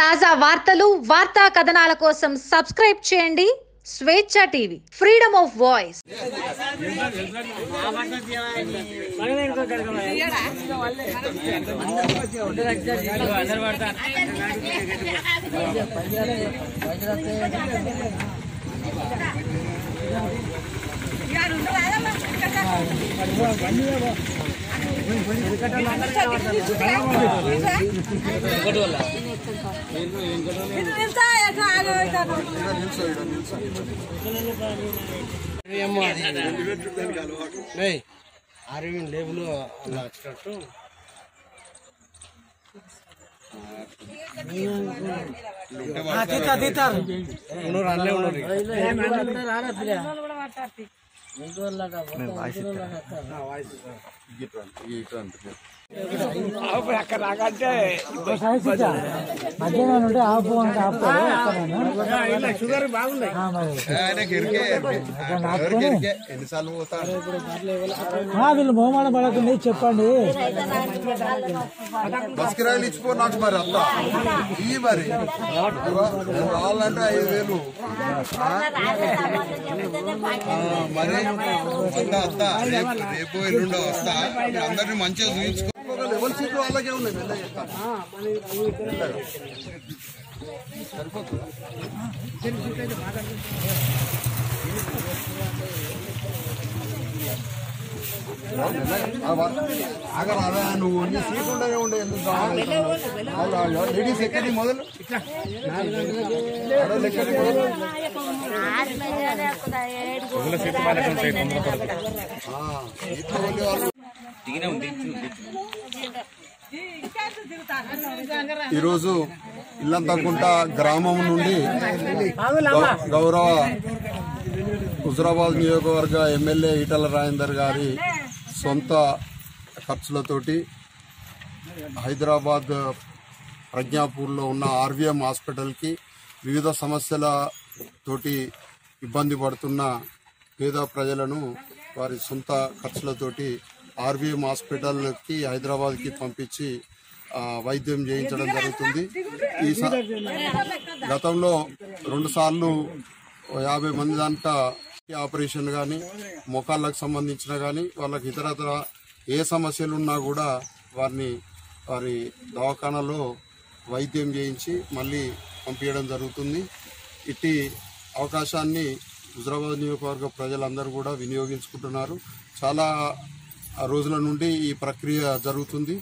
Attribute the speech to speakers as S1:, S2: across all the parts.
S1: తాజా వార్తలు వార్తా కథనాల కోసం సబ్స్క్రైబ్ చేయండి Swechha TV, freedom of voice.
S2: Arvind label అలా వచ్చినట్టు షుగర్ బాగున్నాయి.
S3: వీళ్ళు మోమాన పడకండి, చెప్పండి.
S4: బస్కిరాయిలు ఇచ్చిపో నాకు మరి అత్త ఈ మరి రావాలంటే 5,000 మరి అత్త రేపు ఎల్లుండో వస్తా. అందరినీ మంచిగా చూపించుకో. లెవెల్ సీట్లు వాళ్ళకే ఉన్నాయి. ఆగరాదా నువ్వు నీ సీట్ ఉండనే ఉండే ఎందుకు కావాలి? లేడీస్ ఎక్కడి మొదలు ఎక్కడి మొదలు ఈరోజు ఇల్లంతకుంట గ్రామం నుండి గౌరవ హుజురాబాద్ నియోజకవర్గ ఎమ్మెల్యే ఈటల రాజేందర్ గారి సొంత ఖర్చులతోటి హైదరాబాద్ ప్రజ్ఞాపూర్లో ఉన్న ఆర్వీఎం హాస్పిటల్కి వివిధ సమస్యలతోటి ఇబ్బంది పడుతున్న పేద ప్రజలను వారి సొంత ఖర్చులతోటి ఆర్వీఎం హాస్పిటల్కి హైదరాబాద్కి పంపించి వైద్యం చేయించడం జరుగుతుంది. గతంలో 2 సార్లు 50 మంది దాకా ఆపరేషన్ కానీ మోకాళ్ళకు సంబంధించిన కానీ వాళ్ళకి ఇతరతర ఏ సమస్యలు ఉన్నా కూడా వారి దవాఖానాలో వైద్యం చేయించి మళ్ళీ పంపించడం జరుగుతుంది. ఇట్టి అవకాశాన్ని హుజురాబాద్ నియోజకవర్గ ప్రజలందరూ కూడా వినియోగించుకుంటున్నారు. చాలా రోజుల నుండి ఈ ప్రక్రియ జరుగుతుంది.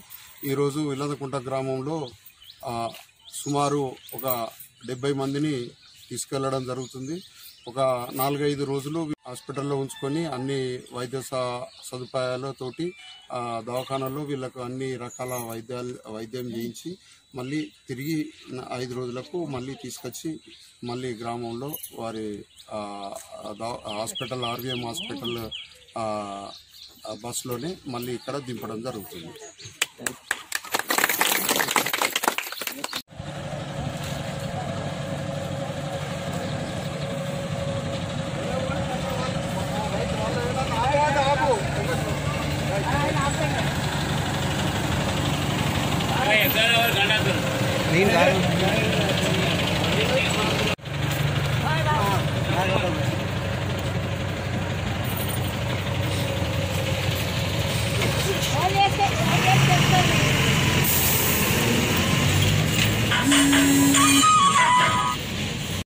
S4: ఈరోజు ఇల్లంతకుంట గ్రామంలో సుమారు ఒక 70 మందిని తీసుకెళ్లడం జరుగుతుంది. ఒక 4-5 రోజులు హాస్పిటల్లో ఉంచుకొని అన్ని వైద్య సదుపాయాలతోటి దవాఖానాలో వీళ్ళకు అన్ని రకాల వైద్యం చేయించి మళ్ళీ తిరిగి 5 రోజులకు మళ్ళీ తీసుకొచ్చి మళ్ళీ గ్రామంలో వారి హాస్పిటల్ ఆర్వీఎం హాస్పిటల్ బస్సులోనే మళ్ళీ ఇక్కడ దింపడం జరుగుతుంది.
S2: నేను